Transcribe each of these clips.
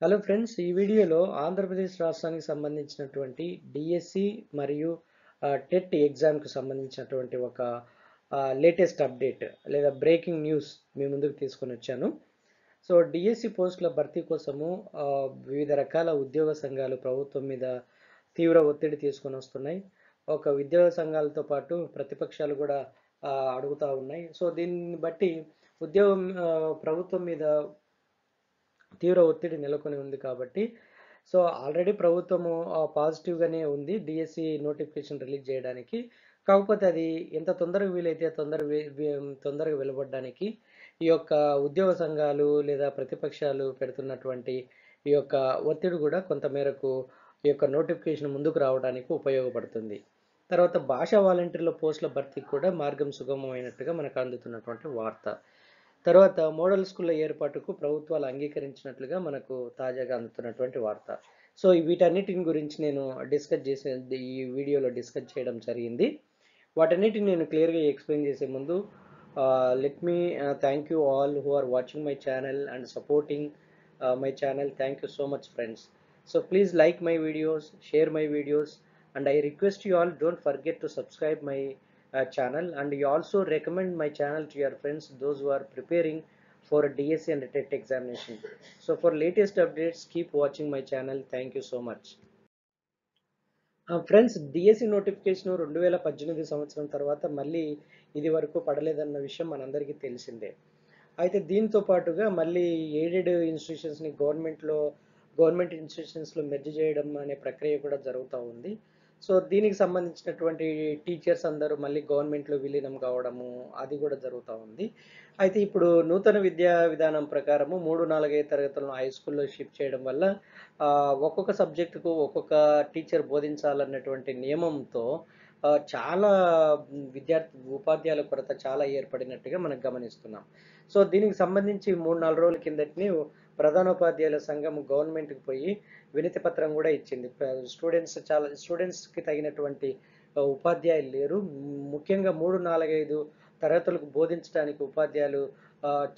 Hello friends, ఈ వీడియోలో ఆంధ్రప్రదేశ్ రాష్ట్రానికి సంబంధించినటువంటి డిఎస్సి మరియు టెట్ ఎగ్జామ్కి సంబంధించినటువంటి ఒక లేటెస్ట్ అప్డేట్ లేదా బ్రేకింగ్ న్యూస్ మీ ముందుకు తీసుకొని వచ్చాను. సో డిఎస్సి పోస్టుల భర్తీ కోసము ఆ, వివిధ రకాల ఉద్యోగ సంఘాలు ప్రభుత్వం మీద తీవ్ర ఒత్తిడి తీసుకొని వస్తున్నాయి. ఒక ఉద్యోగ సంఘాలతో పాటు ప్రతిపక్షాలు కూడా అడుగుతూ ఉన్నాయి. సో దీన్ని బట్టి ఉద్యోగం ప్రభుత్వం మీద తీవ్ర ఒత్తిడి నెలకొని ఉంది కాబట్టి సో ఆల్రెడీ ప్రభుత్వము పాజిటివ్గానే ఉంది డిఎస్సి నోటిఫికేషన్ రిలీజ్ చేయడానికి. కాకపోతే అది ఎంత తొందరగా వీలైతే తొందరగా వెలువడడానికి ఈ యొక్క ఉద్యోగ సంఘాలు లేదా ప్రతిపక్షాలు పెడుతున్నటువంటి ఈ యొక్క ఒత్తిడి కూడా కొంతమేరకు ఈ యొక్క నోటిఫికేషన్ ముందుకు రావడానికి ఉపయోగపడుతుంది. తర్వాత భాషా వాలంటీర్ల పోస్టుల భర్తీకి కూడా మార్గం సుగమమైనట్టుగా మనకు అందుతున్నటువంటి వార్త. తర్వాత మోడల్ స్కూళ్ళ ఏర్పాటుకు ప్రభుత్వాలు అంగీకరించినట్లుగా మనకు తాజాగా అందుతున్నటువంటి వార్త. సో వీటన్నిటిని గురించి నేను ఈ వీడియోలో డిస్కస్ చేయడం జరిగింది. వాటన్నిటిని నేను క్లియర్గా ఎక్స్ప్లెయిన్ చేసే ముందు let me thank you all who are watching my channel and supporting my channel. Thank you so much friends. So please like my videos, share my videos, and I request you all don't forget to subscribe my channel, and you also recommend my channel to your friends, those who are preparing for a DSC and TET examination. So for latest updates, keep watching my channel. Thank you so much. Friends, DSC notification 2018 సంవత్సరం తర్వాత మళ్ళీ ఇది వరకు పడలేదన్న విషయం మనందరికీ తెలిసిందే. అయితే దీంతో పాటుగా మళ్ళీ ఎయిడెడ్ ఇన్స్టిట్యూషన్స్ని గవర్నమెంట్ ఇన్స్టిట్యూషన్స్లో మెర్జ్ చేయడం అనే ప్రక్రియ కూడా జరుగుతూ ఉంది. సో దీనికి సంబంధించినటువంటి టీచర్స్ అందరూ మళ్ళీ గవర్నమెంట్లో విలీనం కావడము అది కూడా జరుగుతూ ఉంది. అయితే ఇప్పుడు నూతన విద్యా విధానం ప్రకారము 3-4-5 తరగతులను హై స్కూల్లో షిఫ్ట్ చేయడం వల్ల ఒక్కొక్క సబ్జెక్టుకు ఒక్కొక్క టీచర్ బోధించాలన్నటువంటి నియమంతో చాలా ఉపాధ్యాయుల కొరత చాలా ఏర్పడినట్టుగా మనం గమనిస్తున్నాం. సో దీనికి సంబంధించి 3-4 రోజుల కిందటిని ప్రధానోపాధ్యాయుల సంఘం గవర్నమెంట్కి పోయి వినతి పత్రం కూడా ఇచ్చింది. స్టూడెంట్స్కి తగినటువంటి ఉపాధ్యాయులు లేరు. ముఖ్యంగా 3-4-5 తరగతులకు బోధించడానికి ఉపాధ్యాయులు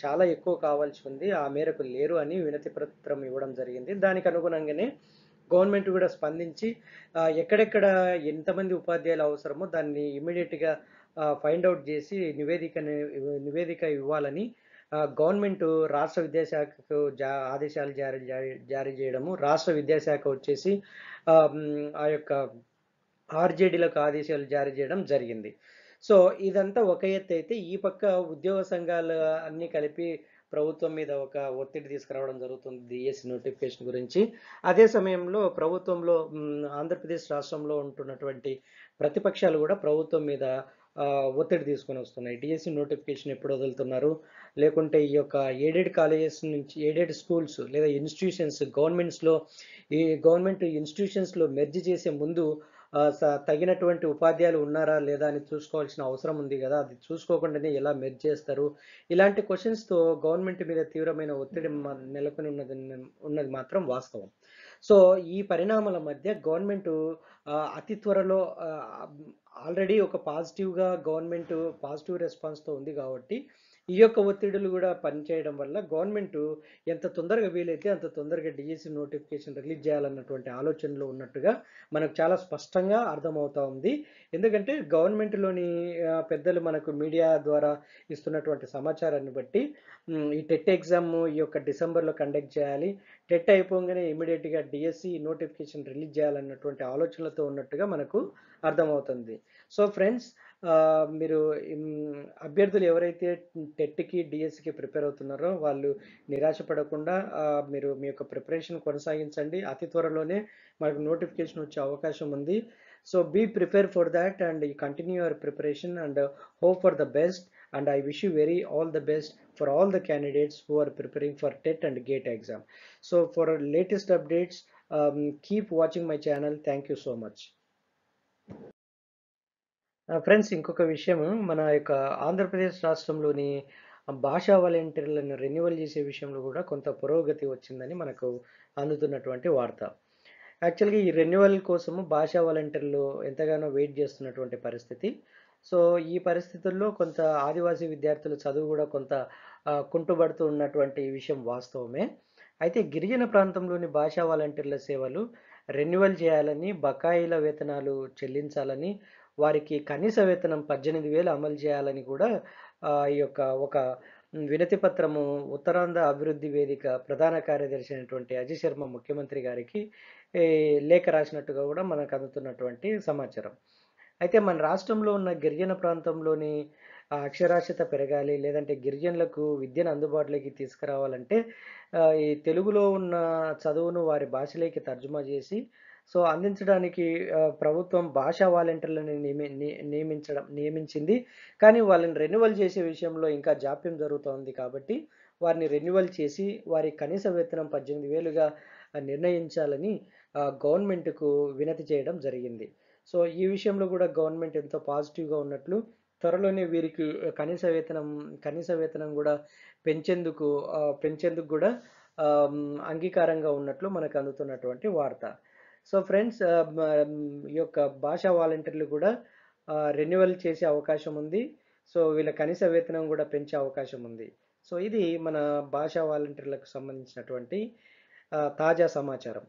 చాలా ఎక్కువ కావాల్సి ఉంది, ఆ మేరకు లేరు అని వినతి పత్రం ఇవ్వడం జరిగింది. దానికి అనుగుణంగానే గవర్నమెంట్ కూడా స్పందించి ఎక్కడెక్కడ ఎంతమంది ఉపాధ్యాయులు అవసరమో దాన్ని ఇమ్మీడియట్గా ఫైండ్ అవుట్ చేసి నివేదిక ఇవ్వాలని గవర్నమెంట్ రాష్ట్ర విద్యాశాఖకు ఆదేశాలు జారీ చేయడము, రాష్ట్ర విద్యాశాఖ వచ్చేసి ఆ యొక్క ఆర్జేడీలకు ఆదేశాలు జారీ చేయడం జరిగింది. సో ఇదంతా ఒక ఎత్తు అయితే, ఈ పక్క ఉద్యోగ సంఘాలు అన్నీ కలిపి ప్రభుత్వం మీద ఒక ఒత్తిడి తీసుకురావడం జరుగుతుంది డిఎస్సి నోటిఫికేషన్ గురించి. అదే సమయంలో ప్రభుత్వంలో ఆంధ్రప్రదేశ్ రాష్ట్రంలో ఉంటున్నటువంటి ప్రతిపక్షాలు కూడా ప్రభుత్వం మీద ఒత్తిడి తీసుకొని వస్తున్నాయి. డిఎస్సి నోటిఫికేషన్ ఎప్పుడు వదులుతున్నారు, లేకుంటే ఈ యొక్క ఎయిడెడ్ కాలేజెస్ నుంచి ఎయిడెడ్ స్కూల్స్ లేదా ఇన్స్టిట్యూషన్స్ గవర్నమెంట్ ఇన్స్టిట్యూషన్స్లో మెర్జ్ చేసే ముందు తగినటువంటి ఉపాధ్యాయులు ఉన్నారా లేదా అని చూసుకోవాల్సిన అవసరం ఉంది కదా, అది చూసుకోకుండానే ఎలా మెర్జ్ చేస్తారు? ఇలాంటి క్వశ్చన్స్తో గవర్నమెంట్ మీద తీవ్రమైన ఒత్తిడి నెలకొని ఉన్నది మాత్రం వాస్తవం. సో ఈ పరిణామాల మధ్య గవర్నమెంట్ అతి త్వరలో ఆల్రెడీ ఒక గవర్నమెంట్ పాజిటివ్ రెస్పాన్స్తో ఉంది కాబట్టి ఈ యొక్క ఒత్తిడులు కూడా పనిచేయడం వల్ల గవర్నమెంట్ ఎంత తొందరగా వీలైతే అంత తొందరగా డిఎస్సి నోటిఫికేషన్ రిలీజ్ చేయాలన్నటువంటి ఆలోచనలో ఉన్నట్టుగా మనకు చాలా స్పష్టంగా అర్థమవుతా ఉంది. ఎందుకంటే గవర్నమెంట్లోని పెద్దలు మనకు మీడియా ద్వారా ఇస్తున్నటువంటి సమాచారాన్ని బట్టి ఈ టెట్ ఎగ్జామ్ ఈ యొక్క డిసెంబర్లో కండక్ట్ చేయాలి, టెట్ అయిపోగానే ఇమీడియట్గా డిఎస్సి నోటిఫికేషన్ రిలీజ్ చేయాలన్నటువంటి ఆలోచనలతో ఉన్నట్టుగా మనకు అర్థమవుతుంది. సో ఫ్రెండ్స్, మీరు అభ్యర్థులు ఎవరైతే టెట్కి డిఎస్సికి ప్రిపేర్ అవుతున్నారో వాళ్ళు నిరాశపడకుండా మీరు మీ యొక్క ప్రిపరేషన్ కొనసాగించండి. అతి త్వరలోనే మనకు నోటిఫికేషన్ వచ్చే అవకాశం ఉంది. So be prepare for that and you continue your preparation and hope for the best, and I wish you all the best for all the candidates who are preparing for TET and GATE exam. So for latest updates, keep watching my channel. Thank you so much. Friends, ఇంకొక విషయం, మన యొక్క ఆంధ్రప్రదేశ్ రాష్ట్రంలోని భాషా వాలంటీర్లను renewal చేసే విషయంలో కూడా కొంత పురోగతి వచ్చిందని మనకు అందుతున్నటువంటి వార్త. యాక్చువల్గా ఈ రెన్యువల్ కోసము భాషా వాలంటీర్లు ఎంతగానో వెయిట్ చేస్తున్నటువంటి పరిస్థితి. సో ఈ పరిస్థితుల్లో కొంత ఆదివాసీ విద్యార్థుల చదువు కూడా కొంత కుంటుపడుతూ ఉన్నటువంటి విషయం వాస్తవమే. అయితే గిరిజన ప్రాంతంలోని భాషా వాలంటీర్ల సేవలు రెన్యువల్ చేయాలని, బకాయిల వేతనాలు చెల్లించాలని, వారికి కనీస వేతనం 18,000 అమలు చేయాలని కూడా ఈ యొక్క ఒక వినతి పత్రము ఉత్తరాంధ్ర అభివృద్ధి వేదిక ప్రధాన కార్యదర్శి అయినటువంటి అజయ్ శర్మ ముఖ్యమంత్రి గారికి ఈ లేఖ రాసినట్టుగా కూడా మనకు అందుతున్నటువంటి సమాచారం. అయితే మన రాష్ట్రంలో ఉన్న గిరిజన ప్రాంతంలోని అక్షరాస్యత పెరగాలి, లేదంటే గిరిజనులకు విద్యను అందుబాటులోకి తీసుకురావాలంటే ఈ తెలుగులో ఉన్న చదువును వారి భాషలోకి తర్జుమా చేసి అందించడానికి ప్రభుత్వం భాషా వాలంటీర్లను నియమించింది. కానీ వాళ్ళని రెన్యువల్ చేసే విషయంలో ఇంకా జాప్యం జరుగుతోంది కాబట్టి వారిని రెన్యువల్ చేసి వారి కనీస వేతనం 18,000గా నిర్ణయించాలని గవర్నమెంట్‌కు వినతి చేయడం జరిగింది. ఈ విషయంలో కూడా గవర్నమెంట్ ఎంతో పాజిటివ్‌గా ఉన్నట్లు, త్వరలోనే వీరికి కనీస వేతనం కూడా పెంచేందుకు కూడా అంగీకారంగా ఉన్నట్లు మనకు అందుతున్నటువంటి వార్త. ఫ్రెండ్స్, ఈ యొక్క భాషా వాలంటీర్లు కూడా రెన్యువల్ చేసే అవకాశం ఉంది. వీళ్ళ కనీస వేతనం కూడా పెంచే అవకాశం ఉంది. ఇది మన భాషా వాలంటీర్లకు సంబంధించినటువంటి తాజా సమాచారం.